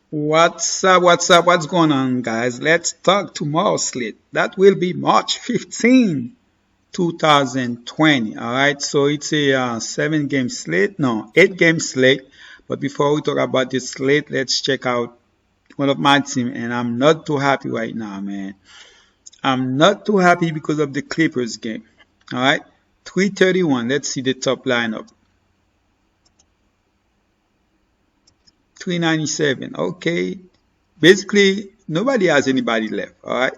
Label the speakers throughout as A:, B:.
A: What's up? What's up? What's going on, guys? Let's talk tomorrow's slate. That will be March 15, 2020. All right. So it's a 7 game slate. No, 8 game slate. But before we talk about this slate, let's check out one of my team. And I'm not too happy right now, man. I'm not too happy because of the Clippers game. All right. 331. Let's see the top lineup. 397. Okay. Basically, nobody has anybody left. All right.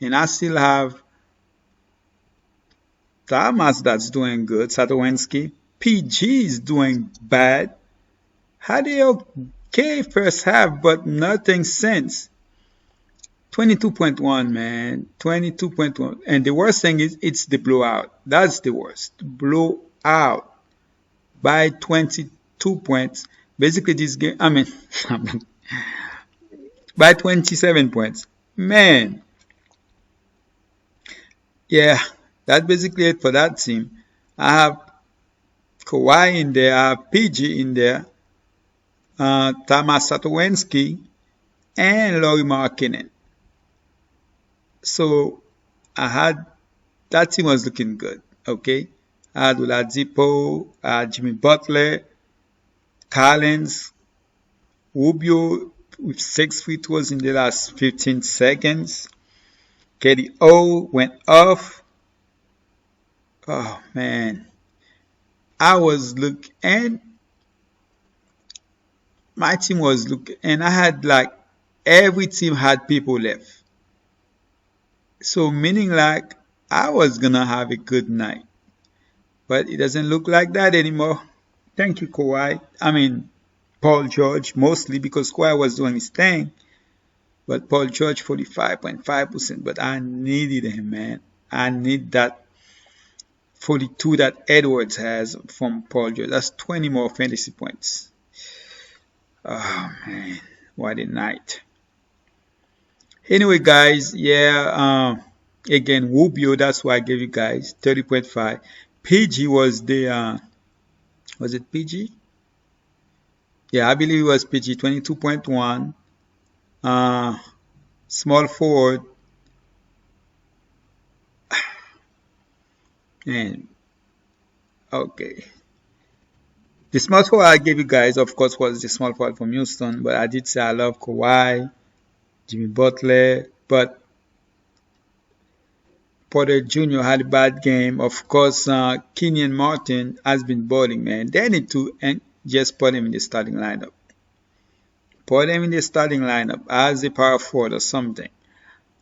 A: And I still have Thomas that's doing good. Satoransky. PG is doing bad. Had a okay first half, but nothing since. 22.1, man. 22.1. And the worst thing is it's the blowout. That's the worst. Blowout by 22 points. Basically, this game, I mean, by 27 points. Man, yeah, that's basically it for that team. I have Kawhi in there, I have PG in there, Thomas Satoransky, and Laurie Markkinen. So I had that team was looking good. Okay, I had Oladipo, I had Jimmy Butler, Collins, Rubio with 6 free throws in the last 15 seconds. KDO went off. Oh man, I was looking, and my team was looking, and I had like every team had people left. So meaning like I was gonna have a good night, but it doesn't look like that anymore. Thank you, Kawhi. I mean, Paul George mostly because Kawhi was doing his thing, but Paul George 45.5%. But I needed him, man. I need that 42 that Edwards has from Paul George. That's 20 more fantasy points. Oh man, what a night. Anyway, guys, yeah, again, Rubio, that's why I gave you guys 30.5. PG was the, was it PG? Yeah, I believe it was PG, 22.1. Small forward. And, okay. The small forward I gave you guys, of course, was the small forward from Houston, but I did say I love Kawhi, Jimmy Butler, but Porter Jr. had a bad game. Of course, Kenyon Martin has been balling, man. They need to just put him in the starting lineup. Put him in the starting lineup as a power forward or something.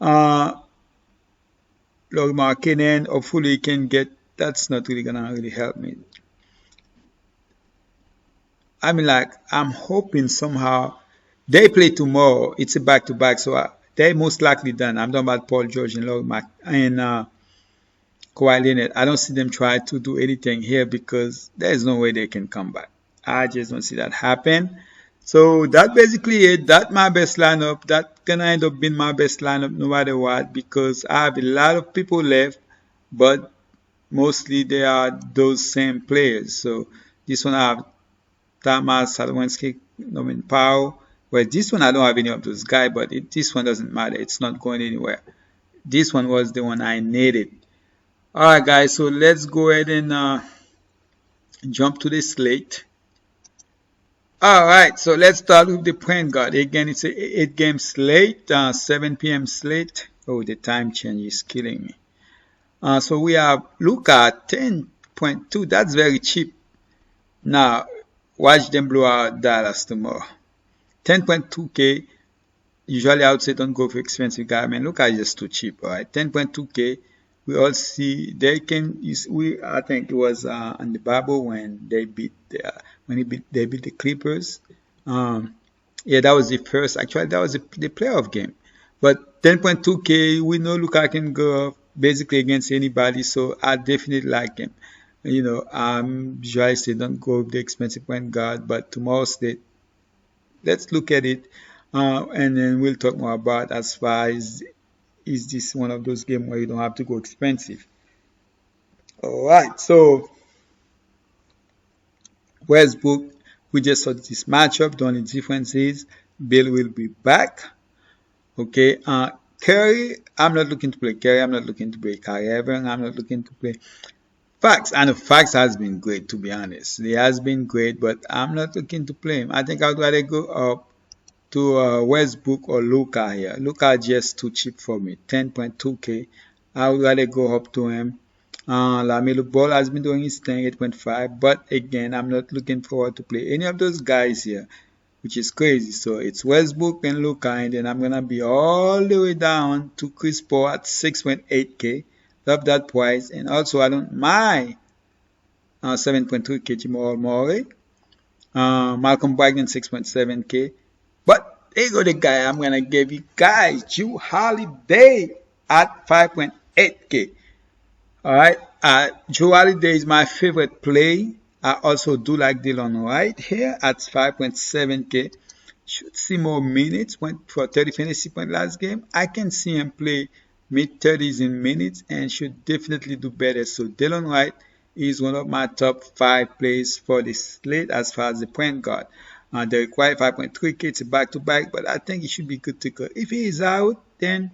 A: Laurie Markkinen, hopefully he can get, that's not really gonna really help me. I mean, like, I'm hoping somehow they play tomorrow. It's a back-to-back, so they're most likely done. I'm talking about Paul George and Kawhi Leonard. I don't see them try to do anything here because there's no way they can come back. I just don't see that happen. So that's basically it. That's my best lineup. That's gonna end up being my best lineup no matter what because I have a lot of people left, but mostly they are those same players. So this one I have Thomas, Satoransky, Norman Powell. Well, this one I don't have any of those guys, but this one doesn't matter. It's not going anywhere. This one was the one I needed. Alright guys, so let's go ahead and jump to the slate. Alright, so let's start with the point guard. Again, it's a 8-game slate, 7 p.m. slate. Oh, the time change is killing me. So we have Luka 10.2. That's very cheap. Now, watch them blow out Dallas tomorrow. 10.2K. Usually I would say don't go for expensive guy. I mean, Luka is just too cheap. Alright, 10.2K. We all see they can. I think it was on the bubble when they beat they beat the Clippers. Yeah, that was the first. Actually, that was the playoff game. But 10.2K, we know Luka can go basically against anybody, so I definitely like him. You know, usually say don't go with the expensive point guard, but tomorrow's date, let's look at it, and then we'll talk more about as far as. Is this one of those games where you don't have to go expensive? Alright, so Westbrook, we just saw this matchup. The only difference is Bill will be back. Okay. Curry, I'm not looking to play Curry. I'm not looking to play Kyrie Irving. I'm not looking to play Fax. I know Fax has been great, to be honest. He has been great, but I'm not looking to play him. I think I'd rather go up to Westbrook or Luka here. Luka just too cheap for me, 10.2K. I would rather go up to him. Lamelo Ball has been doing his thing, 8.5. But again, I'm not looking forward to play any of those guys here, which is crazy. So it's Westbrook and Luka, and then I'm gonna be all the way down to Chris Paul at 6.8K. Love that price, and also I don't mind 7.2K Jamal Murray, Malcolm Brogdon 6.7K. But there you go, the guy I'm gonna give you guys, Jrue Holiday at 5.8K. All right, Jrue Holiday is my favorite play. I also do like Dylan Wright here at 5.7K. Should see more minutes. Went for 30 fantasy point last game. I can see him play mid 30s in minutes and should definitely do better. So Dylan Wright is one of my top 5 plays for this slate as far as the point guard. They require 5.3K. It's a back-to-back, but I think it should be good to go. If he is out, then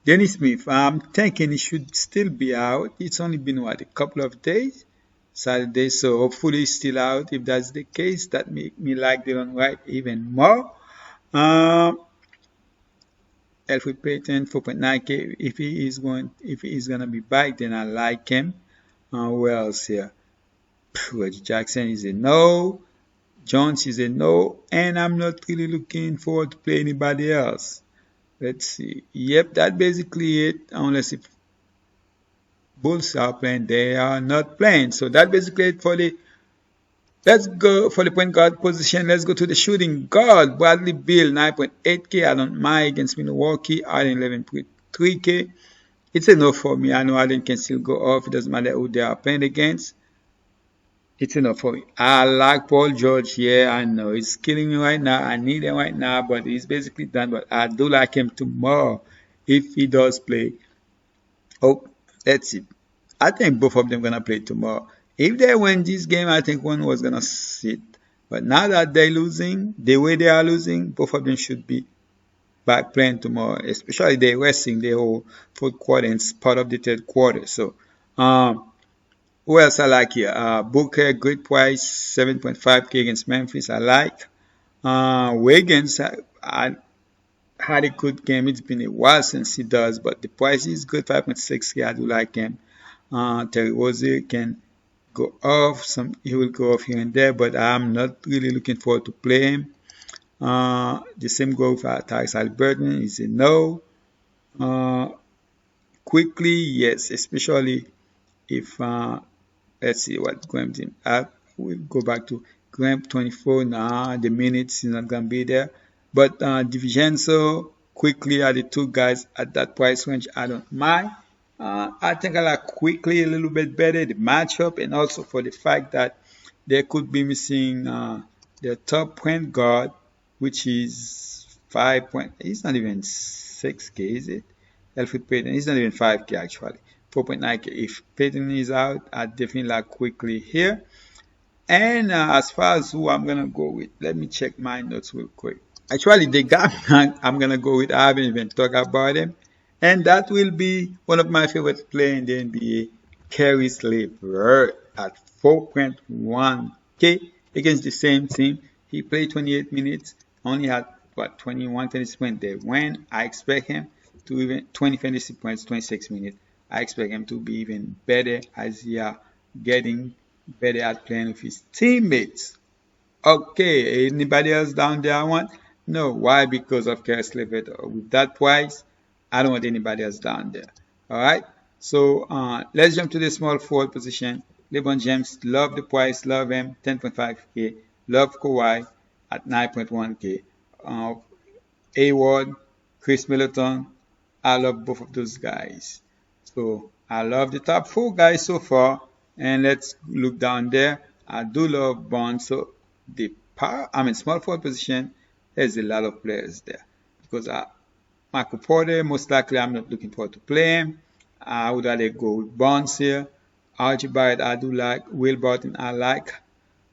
A: Dennis Smith, I'm thinking he should still be out. It's only been, what, a couple of days? Saturday, so hopefully he's still out. If that's the case, that make me like Dylan Wright even more. Elfrid Payton 4.9K. If he is gonna be back, then I like him. Who else here? Reggie Jackson is a no. Jones is a no, and I'm not really looking forward to play anybody else. Let's see. Yep, that's basically it. Unless if Bulls are playing, they are not playing. So that's basically it for the. Let's go for the point guard position. Let's go to the shooting guard. Bradley Beal 9.8K. I don't mind against Milwaukee. Allen 11.3K. It's enough for me. I know Allen can still go off. It doesn't matter who they are playing against. It's enough for me. I like Paul George. Yeah, I know he's killing me right now. I need him right now, but he's basically done. But I do like him tomorrow if he does play. Oh, let's see. I think both of them gonna play tomorrow. If they win this game, I think one was gonna sit. But now that they're losing, the way they are losing, both of them should be back playing tomorrow. Especially they're resting the whole fourth quarter and part of the third quarter. So, who else I like here? Booker, great price, 7.5K against Memphis. I like. Wiggins, I had a good game. It's been a while since he does, but the price is good, 5.6K. I do like him. Terry Rozier can go off. He will go off here and there, but I'm not really looking forward to play him. The same goes for Tyrese Haliburton. Is a no. Quickly, yes, especially if let's see what Graham did. We'll go back to Graham 24. Nah, the minutes is not gonna be there. But DiVincenzo, quickly are the two guys at that price range. I don't mind. I think I like quickly a little bit better, the matchup, and also for the fact that they could be missing their top point guard, which is 5 point. He's not even 6K, is it? Elfrid Payton. He's not even 5K actually. 4.9K. If Payton is out, I definitely like quickly here. And as far as who I'm gonna go with, let me check my notes real quick. Actually, the guy I'm gonna go with, I haven't even talked about him, and that will be one of my favorite players in the NBA, Caris LeVert at 4.1K against the same team. He played 28 minutes, only had 21 fantasy points. They win. I expect him to even 20 fantasy points, 26 minutes. I expect him to be even better as he are getting better at playing with his teammates. Okay, anybody else down there I want? No, why? Because of Caris LeVert. With that price, I don't want anybody else down there. Alright, so let's jump to the small forward position. LeBron James, love the price, love him, 10.5K. Love Kawhi at 9.1K. A-Ward, Chris Middleton, I love both of those guys. So I love the top 4 guys so far. And let's look down there. I do love Bonds. So the small forward position, there's a lot of players there. Because Michael Porter, most likely I'm not looking forward to play him. I would rather go with Bonds here. RJ Barrett, I do like. Will Barton, I like.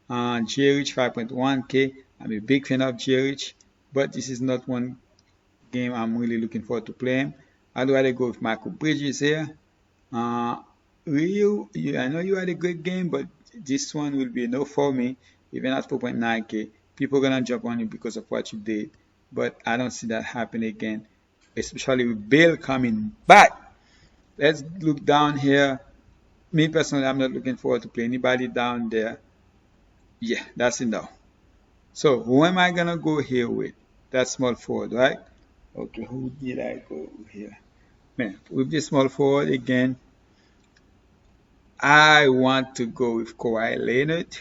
A: J-Rich, 5.1K. I'm a big fan of J-Rich. but this is not one game I'm really looking forward to playing. I'd rather go with Michael Bridges here. Uh, I know you had a great game, but this one will be a no for me. Even at 4.9K, people are gonna jump on you because of what you did, but I don't see that happen again, especially with Bill coming back. Let's look down here. Me personally, I'm not looking forward to play anybody down there. Yeah, that's enough. So who am I gonna go here with? That small forward, right? Okay, who did I go here? Man, with this small forward again, I want to go with Kawhi Leonard.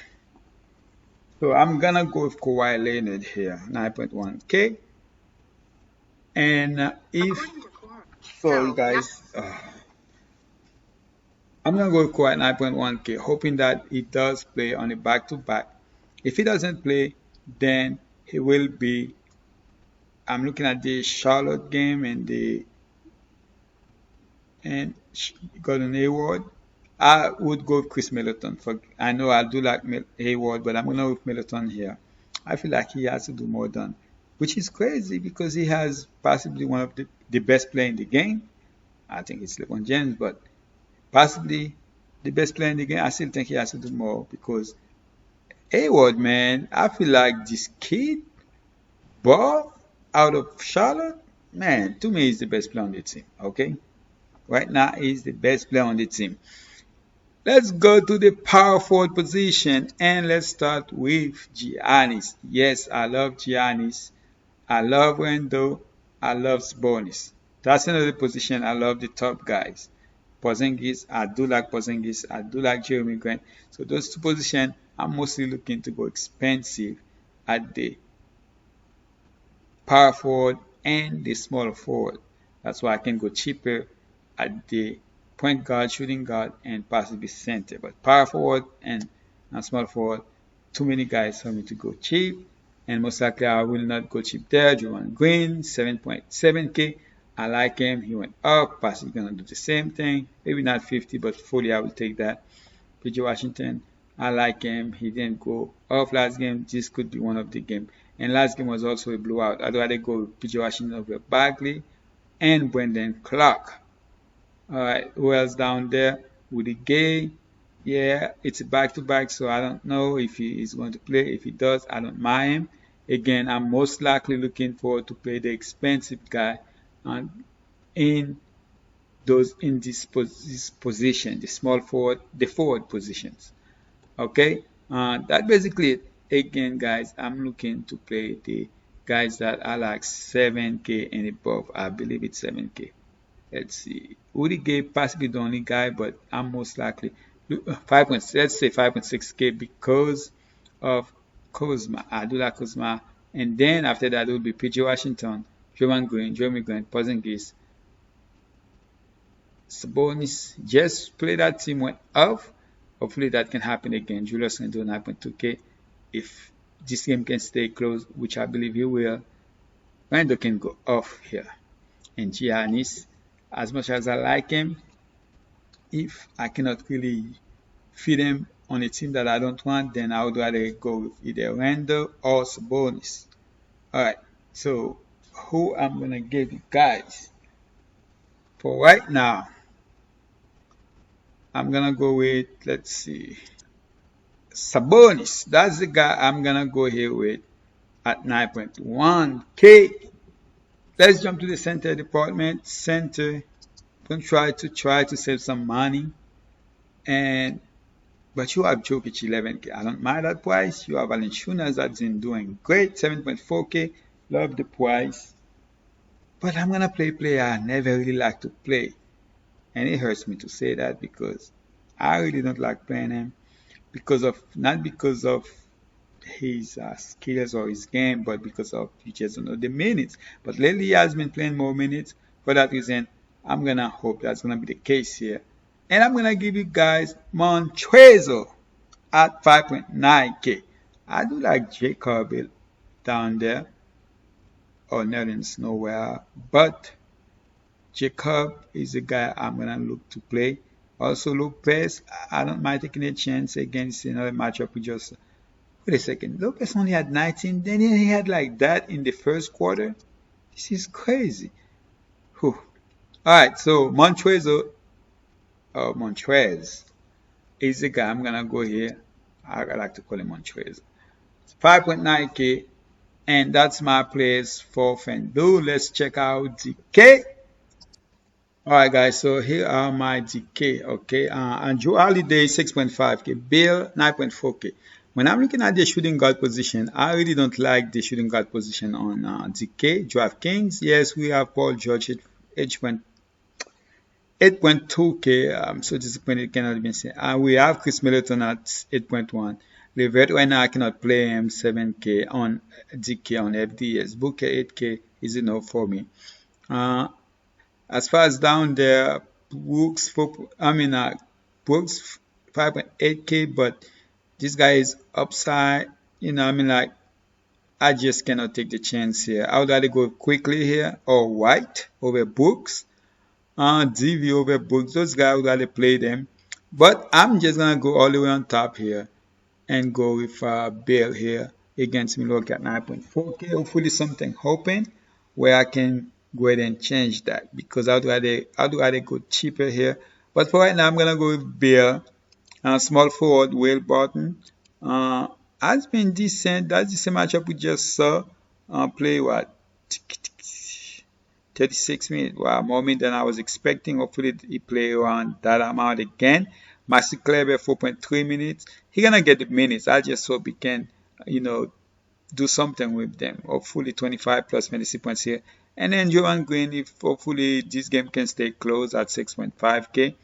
A: So I'm gonna go with Kawhi Leonard here, 9.1K. And if so, you guys, I'm gonna go with Kawhi 9.1K, hoping that he does play on a back-to-back. If he doesn't play, then he will be. I'm looking at the Charlotte game and Gordon Hayward. I would go with Chris Middleton. I know I do like Hayward, but I'm gonna go with Middleton here. I feel like he has to do more than, which is crazy because he has possibly one of the best player in the game. I think it's LeBron James, but possibly the best player in the game. I still think he has to do more because Hayward, man, I feel like this kid, ball out of Charlotte, man, to me, he's the best player on the team. Okay, right now, he's the best player on the team. Let's go to the power forward position and let's start with Giannis. Yes, I love Giannis. I love Wendell. I love Sabonis. That's another position. I love the top guys. Porzingis, I do like Porzingis. I do like Jeremy Grant. So those two positions, I'm mostly looking to go expensive at the power forward and the small forward. That's why I can go cheaper at the point guard, shooting guard, and possibly center. But power forward and small forward, too many guys for me to go cheap. And most likely I will not go cheap there. Draymond Green, 7.7K. I like him. He went up. Possibly going to do the same thing. Maybe not 50, but 40 I will take that. PJ Washington, I like him. He didn't go off last game. This could be one of the games. And last game was also a blowout. I'd rather go with PJ Washington over Bagley and Brendan Clark. Alright, who else down there? Woody Gay. Yeah, it's a back-to-back, so I don't know if he is going to play. If he does, I don't mind him. Again, I'm most likely looking forward to play the expensive guy in this position, the small forward, the forward positions. Okay, that basically it. Again, guys, I'm looking to play the guys that are like 7K and above. I believe it's 7K. Let's see. Woody Gay possibly the only guy, but I'm most likely let's say 5.6K because of Kuzma. I do like Kuzma. And then after that it will be PJ Washington, Draymond Green, Jeremy Grant, Porzingis, Sabonis. Just play that team went off. Hopefully that can happen again. Julius can do 9.2K. If this game can stay close, which I believe he will, Randall can go off here. And Giannis, as much as I like him, if I cannot really fit him on a team that I don't want, then I would rather go with either Randall or Sabonis. Alright, so who I'm going to give you guys? For right now, I'm going to go with, let's see, Sabonis. That's the guy I'm going to go here with at 9.1K. Let's jump to the center department. Center, I'm going to try to save some money. But you have Jokic 11K. I don't mind that price. You have Valanciunas that's been doing great, 7.4K. Love the price. But I'm gonna play a player I never really like to play. And it hurts me to say that because I really don't like playing him. Not because of his skills or his game, but because of you just don't know the minutes. But lately he has been playing more minutes. For that reason, I'm gonna hope that's gonna be the case here. And I'm gonna give you guys Montrezl at 5.9K. I do like Jacob down there. Or Nerlens nowhere. But Jacob is a guy I'm gonna look to play. Also Lopez, I don't mind taking a chance against another matchup with just Wait a second. Lopez only had 19. Then he had like that in the first quarter. This is crazy. Whew. All right. So Montrez is the guy. I'm gonna go here. I like to call him Montrez. 5.9K, and that's my place for Fanduel. Let's check out the K. Alright guys, so here are my DK, okay, Andrew Holiday 6.5k, Bill 9.4k. When I'm looking at the shooting guard position, I really don't like the shooting guard position on DK, DraftKings. Yes, we have Paul George at 8.2k, I'm so disappointed, cannot even say. We have Chris Middleton at 8.1. Levert right now I cannot play him 7k on DK on FDS. Booker 8k is enough for me. As far as down there, Brooks, Brooks 5.8k, but this guy is upside. Like I just cannot take the chance here. I would rather go quickly here or Wright over Brooks, DV over Brooks. Those guys I would rather play them, but I'm just gonna go all the way on top here and go with Bill here against Milwaukee at 9.4k. Hopefully something open where I can go ahead and change that because I'd rather go cheaper here. But for right now, I'm gonna go with Bill. Small forward Will Barton. Has been decent. That's the same matchup we just saw. Play what? 36 minutes. Wow, more minutes than I was expecting. Hopefully he play around that amount again. Maxi Kleber 4.3 minutes. He gonna get the minutes. I just hope he can, do something with them. Hopefully 25 plus fantasy points here. And then Jovan Green, if hopefully this game can stay close at 6.5k.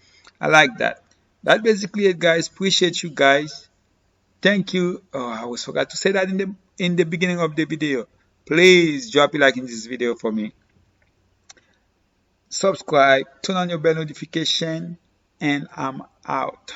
A: I like that. That's basically it, guys. Appreciate you guys. Thank you. Oh, I always forgot to say that in the beginning of the video. Please drop a like in this video for me. Subscribe, turn on your bell notification, and I'm out.